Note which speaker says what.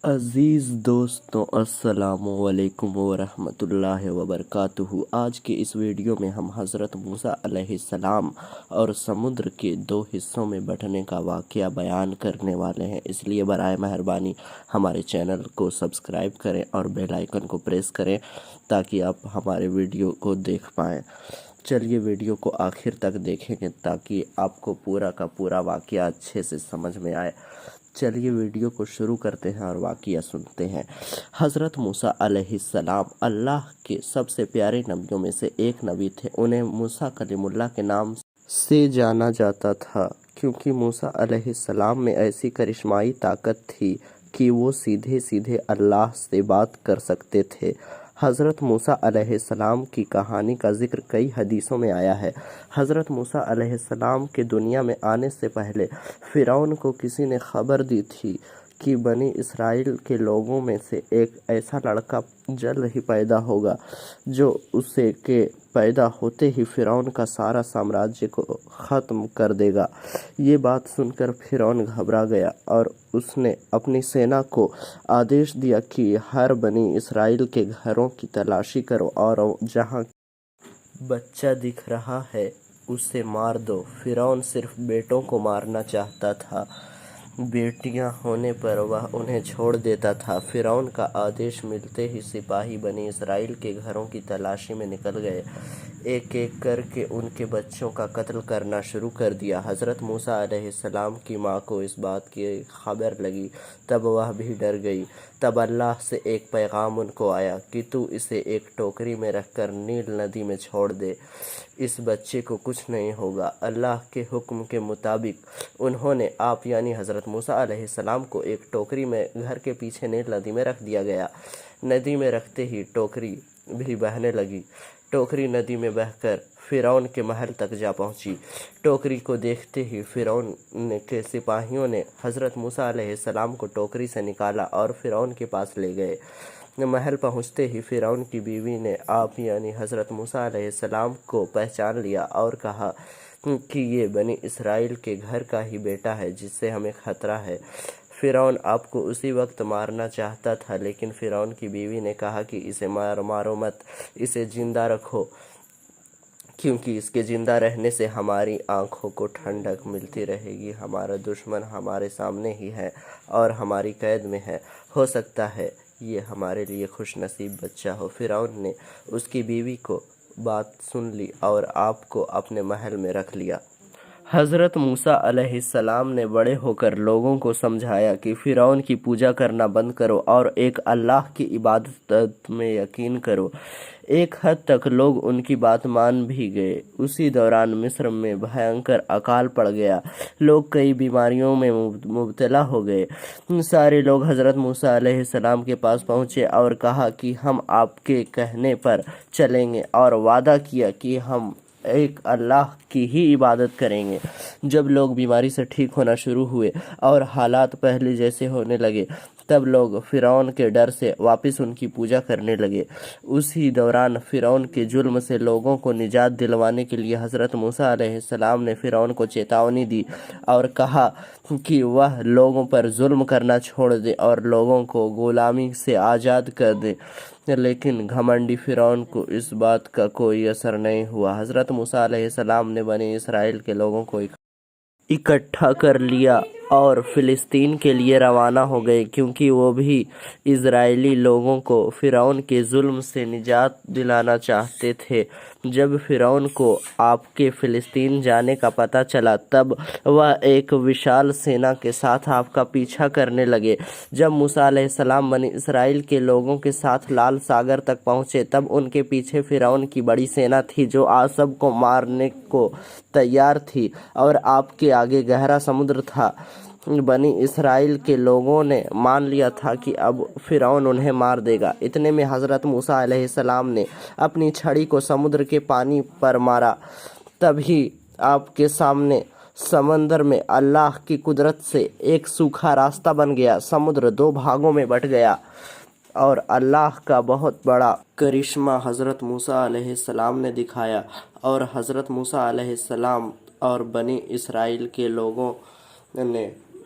Speaker 1: عزیز دوستوں، السلام علیکم ورحمۃ اللہ وبرکاتہ۔ آج کے اس ویڈیو میں ہم حضرت موسیٰ علیہ السلام اور سمندر کے دو حصوں میں بٹنے کا واقعہ بیان کرنے والے ہیں، اس لیے برائے مہربانی ہمارے چینل کو سبسکرائب کریں اور بیل آئیکن کو پریس کریں تاکہ آپ ہمارے ویڈیو کو دیکھ پائیں۔ چلیے ویڈیو کو آخر تک دیکھیں گے تاکہ آپ کو پورا کا پورا واقعہ اچھے سے سمجھ میں آئے۔ چلیے ویڈیو کو شروع کرتے ہیں اور واقعہ سنتے ہیں۔ حضرت موسیٰ علیہ السلام اللہ کے سب سے پیارے نبیوں میں سے ایک نبی تھے۔ انہیں موسیٰ کلیم اللہ کے نام سے جانا جاتا تھا کیونکہ موسیٰ علیہ السلام میں ایسی کرشمائی طاقت تھی کہ وہ سیدھے سیدھے اللہ سے بات کر سکتے تھے۔ حضرت موسیٰ علیہ السلام کی کہانی کا ذکر کئی حدیثوں میں آیا ہے۔ حضرت موسیٰ علیہ السلام کے دنیا میں آنے سے پہلے فرعون کو کسی نے خبر دی تھی کہ بنی اسرائیل کے لوگوں میں سے ایک ایسا لڑکا جلد ہی پیدا ہوگا جو اسے کے پیدا ہوتے ہی فرعون کا سارا سامراجیہ کو ختم کر دے گا۔ یہ بات سن کر فرعون گھبرا گیا اور اس نے اپنی سینا کو آدیش دیا کہ ہر بنی اسرائیل کے گھروں کی تلاشی کرو اور جہاں بچہ دکھ رہا ہے اسے مار دو۔ فرعون صرف بیٹوں کو مارنا چاہتا تھا، بیٹیاں ہونے پر وہ انہیں چھوڑ دیتا تھا۔ فرعون کا آدیش ملتے ہی سپاہی بنی اسرائیل کے گھروں کی تلاشی میں نکل گئے، ایک ایک کر کے ان کے بچوں کا قتل کرنا شروع کر دیا۔ حضرت موسیٰ علیہ السلام کی ماں کو اس بات کی خبر لگی، تب وہ بھی ڈر گئی۔ تب اللہ سے ایک پیغام ان کو آیا کہ تو اسے ایک ٹوکری میں رکھ کر نیل ندی میں چھوڑ دے، اس بچے کو کچھ نہیں ہوگا۔ اللہ کے حکم کے مطابق انہوں نے آپ یعنی حضرت موسیٰ علیہ السلام کو ایک ٹوکری میں گھر کے پیچھے نیل ندی میں رکھ دیا گیا۔ ندی میں رکھتے ہی ٹوکری بھی بہنے لگی۔ ٹوکری ندی میں بہہ کر فرعون کے محل تک جا پہنچی۔ ٹوکری کو دیکھتے ہی فرعون کے سپاہیوں نے حضرت موسیٰ علیہ السلام کو ٹوکری سے نکالا اور فرعون کے پاس لے گئے۔ محل پہنچتے ہی فرعون کی بیوی نے آپ یعنی حضرت موسیٰ علیہ السلام کو پہچان لیا اور کہا کہ یہ بنی اسرائیل کے گھر کا ہی بیٹا ہے جس سے ہمیں خطرہ ہے۔ فرعون آپ کو اسی وقت مارنا چاہتا تھا، لیکن فرعون کی بیوی نے کہا کہ اسے مارو مت، اسے زندہ رکھو، کیونکہ اس کے زندہ رہنے سے ہماری آنکھوں کو ٹھنڈک ملتی رہے گی۔ ہمارا دشمن ہمارے سامنے ہی ہے اور ہماری قید میں ہے، ہو سکتا ہے یہ ہمارے لیے خوش نصیب بچہ ہو۔ فرعون نے اس کی بیوی کو بات سن لی اور آپ کو اپنے محل میں رکھ لیا۔ حضرت موسیٰ علیہ السلام نے بڑے ہو کر لوگوں کو سمجھایا کہ فرعون کی پوجا کرنا بند کرو اور ایک اللہ کی عبادت میں یقین کرو۔ ایک حد تک لوگ ان کی بات مان بھی گئے۔ اسی دوران مصر میں بھیانکر اکال پڑ گیا، لوگ کئی بیماریوں میں مبتلا ہو گئے۔ سارے لوگ حضرت موسیٰ علیہ السلام کے پاس پہنچے اور کہا کہ ہم آپ کے کہنے پر چلیں گے اور وعدہ کیا کہ ہم ایک اللہ کی ہی عبادت کریں گے۔ جب لوگ بیماری سے ٹھیک ہونا شروع ہوئے اور حالات پہلے جیسے ہونے لگے تب لوگ فرعون کے ڈر سے واپس ان کی پوجا کرنے لگے۔ اسی دوران فرعون کے ظلم سے لوگوں کو نجات دلوانے کے لیے حضرت موسیٰ علیہ السلام نے فرعون کو چیتاونی دی اور کہا کہ وہ لوگوں پر ظلم کرنا چھوڑ دے اور لوگوں کو غلامی سے آزاد کر دے، لیکن گھمنڈی فرعون کو اس بات کا کوئی اثر نہیں ہوا۔ حضرت موسیٰ علیہ السلام نے بنی اسرائیل کے لوگوں کو اکٹھا کر لیا اور فلسطین کے لیے روانہ ہو گئے، کیونکہ وہ بھی اسرائیلی لوگوں کو فرعون کے ظلم سے نجات دلانا چاہتے تھے۔ جب فرعون کو آپ کے فلسطین جانے کا پتہ چلا تب وہ ایک وشال سینا کے ساتھ آپ کا پیچھا کرنے لگے۔ جب موسیٰ علیہ السلام بنی اسرائیل کے لوگوں کے ساتھ لال ساگر تک پہنچے تب ان کے پیچھے فرعون کی بڑی سینا تھی جو آپ سب کو مارنے کو تیار تھی اور آپ کے آگے گہرا سمندر تھا۔ بنی اسرائیل کے لوگوں نے مان لیا تھا کہ اب فرعون انہیں مار دے گا۔ اتنے میں حضرت موسیٰ علیہ السلام نے اپنی چھڑی کو سمندر کے پانی پر مارا، تبھی آپ کے سامنے سمندر میں اللہ کی قدرت سے ایک سوکھا راستہ بن گیا۔ سمندر دو بھاگوں میں بٹ گیا اور اللہ کا بہت بڑا کرشمہ حضرت موسیٰ علیہ السلام نے دکھایا، اور حضرت موسیٰ علیہ السلام اور بنی اسرائیل کے لوگوں نے